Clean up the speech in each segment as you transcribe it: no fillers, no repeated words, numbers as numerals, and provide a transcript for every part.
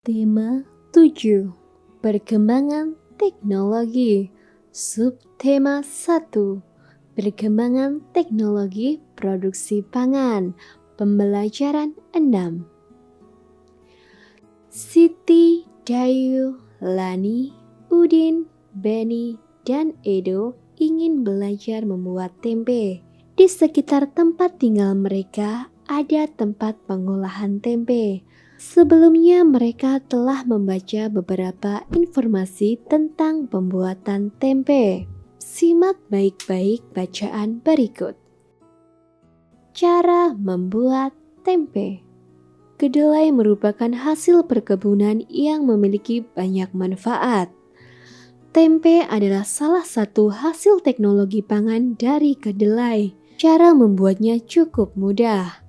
Tema 7. Perkembangan teknologi. Subtema 1. Perkembangan teknologi produksi pangan. Pembelajaran 6. Siti, Dayu, Lani, Udin, Beni, dan Edo ingin belajar membuat tempe. Di sekitar tempat tinggal mereka ada tempat pengolahan tempe. Sebelumnya mereka telah membaca beberapa informasi tentang pembuatan tempe. Simak baik-baik bacaan berikut. Cara membuat tempe. Kedelai merupakan hasil perkebunan yang memiliki banyak manfaat. Tempe adalah salah satu hasil teknologi pangan dari kedelai. Cara membuatnya cukup mudah.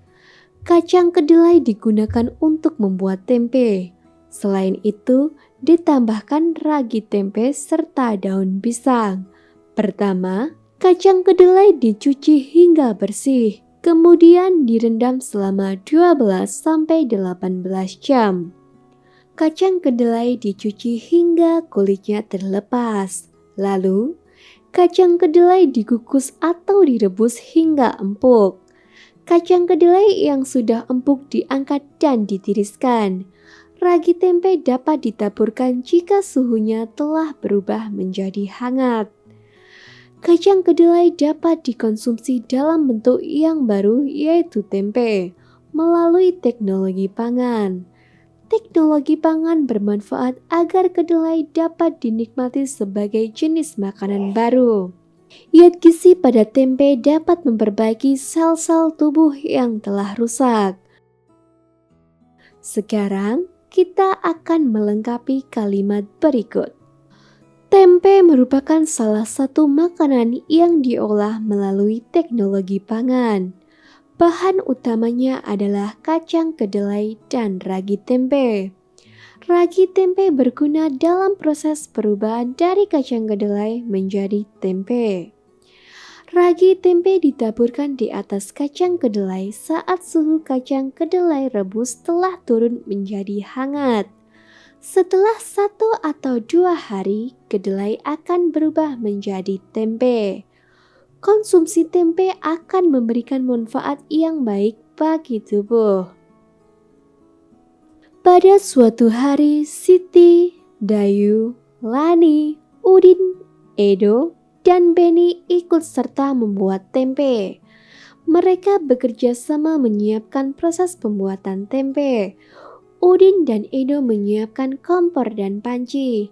Kacang kedelai digunakan untuk membuat tempe. Selain itu, ditambahkan ragi tempe serta daun pisang. Pertama, kacang kedelai dicuci hingga bersih, kemudian direndam selama 12-18 jam. Kacang kedelai dicuci hingga kulitnya terlepas. Lalu, kacang kedelai dikukus atau direbus hingga empuk. Kacang kedelai yang sudah empuk diangkat dan ditiriskan. Ragi tempe dapat ditaburkan jika suhunya telah berubah menjadi hangat. Kacang kedelai dapat dikonsumsi dalam bentuk yang baru yaitu tempe melalui teknologi pangan. Teknologi pangan bermanfaat agar kedelai dapat dinikmati sebagai jenis makanan baru. Zat gizi pada tempe dapat memperbaiki sel-sel tubuh yang telah rusak. Sekarang kita akan melengkapi kalimat berikut. Tempe merupakan salah satu makanan yang diolah melalui teknologi pangan. Bahan utamanya adalah kacang kedelai dan ragi tempe. Ragi tempe berguna dalam proses perubahan dari kacang kedelai menjadi tempe. Ragi tempe ditaburkan di atas kacang kedelai saat suhu kacang kedelai rebus telah turun menjadi hangat. Setelah 1 atau 2 hari, kedelai akan berubah menjadi tempe. Konsumsi tempe akan memberikan manfaat yang baik bagi tubuh. Pada suatu hari, Siti, Dayu, Lani, Udin, Edo, dan Beni ikut serta membuat tempe. Mereka bekerja sama menyiapkan proses pembuatan tempe. Udin dan Edo menyiapkan kompor dan panci.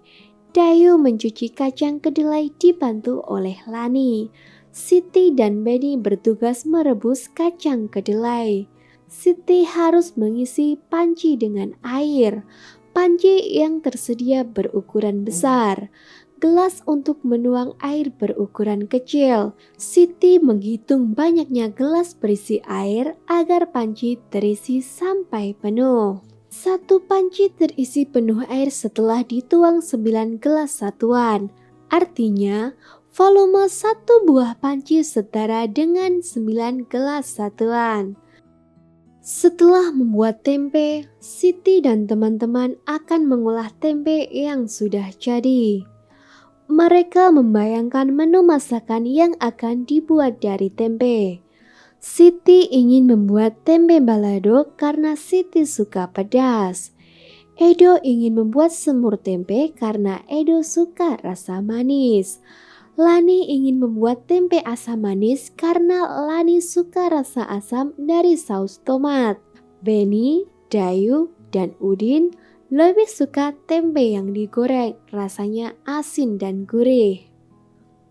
Dayu mencuci kacang kedelai dibantu oleh Lani. Siti dan Beni bertugas merebus kacang kedelai. Siti harus mengisi panci dengan air. Panci yang tersedia berukuran besar. Gelas untuk menuang air berukuran kecil. Siti menghitung banyaknya gelas berisi air agar panci terisi sampai penuh. Satu panci terisi penuh air setelah dituang 9 gelas satuan. Artinya, volume satu buah panci setara dengan 9 gelas satuan. Setelah membuat tempe, Siti dan teman-teman akan mengolah tempe yang sudah jadi. Mereka membayangkan menu masakan yang akan dibuat dari tempe. Siti ingin membuat tempe balado karena Siti suka pedas. Edo ingin membuat semur tempe karena Edo suka rasa manis. Lani ingin membuat tempe asam manis karena Lani suka rasa asam dari saus tomat. Beni, Dayu, dan Udin lebih suka tempe yang digoreng, rasanya asin dan gurih.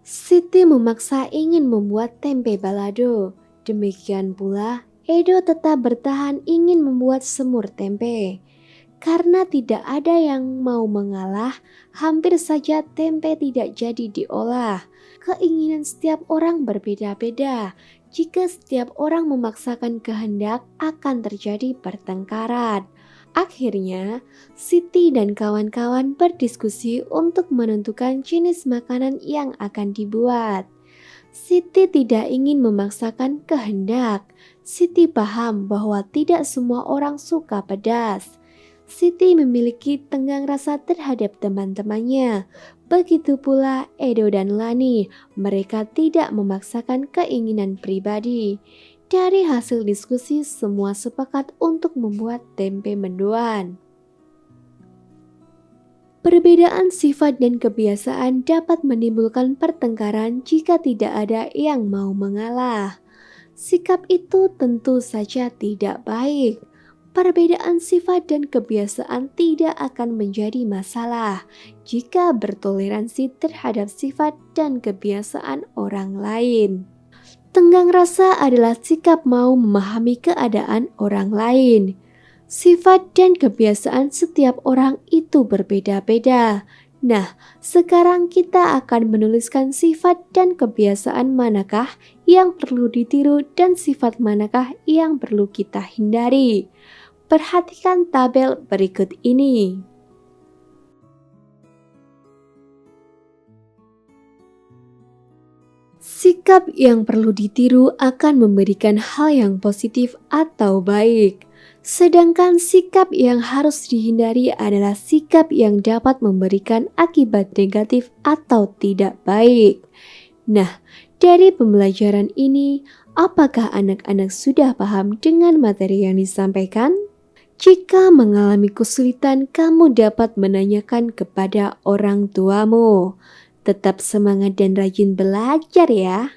Siti memaksa ingin membuat tempe balado. Demikian pula, Edo tetap bertahan ingin membuat semur tempe. Karena tidak ada yang mau mengalah, hampir saja tempe tidak jadi diolah. Keinginan setiap orang berbeda-beda. Jika setiap orang memaksakan kehendak, akan terjadi pertengkaran. Akhirnya, Siti dan kawan-kawan berdiskusi untuk menentukan jenis makanan yang akan dibuat. Siti tidak ingin memaksakan kehendak. Siti paham bahwa tidak semua orang suka pedas. Siti memiliki tenggang rasa terhadap teman-temannya. Begitu pula Edo dan Lani, mereka tidak memaksakan keinginan pribadi. Dari hasil diskusi, semua sepakat untuk membuat tempe mendoan. Perbedaan sifat dan kebiasaan dapat menimbulkan pertengkaran jika tidak ada yang mau mengalah. Sikap itu tentu saja tidak baik. Perbedaan sifat dan kebiasaan tidak akan menjadi masalah jika bertoleransi terhadap sifat dan kebiasaan orang lain. Tenggang rasa adalah sikap mau memahami keadaan orang lain. Sifat dan kebiasaan setiap orang itu berbeda-beda. Nah, sekarang kita akan menuliskan sifat dan kebiasaan manakah yang perlu ditiru dan sifat manakah yang perlu kita hindari. Perhatikan tabel berikut ini. Sikap yang perlu ditiru akan memberikan hal yang positif atau baik. Sedangkan sikap yang harus dihindari adalah sikap yang dapat memberikan akibat negatif atau tidak baik. Nah, dari pembelajaran ini, apakah anak-anak sudah paham dengan materi yang disampaikan? Jika mengalami kesulitan, kamu dapat menanyakan kepada orang tuamu. Tetap semangat dan rajin belajar ya.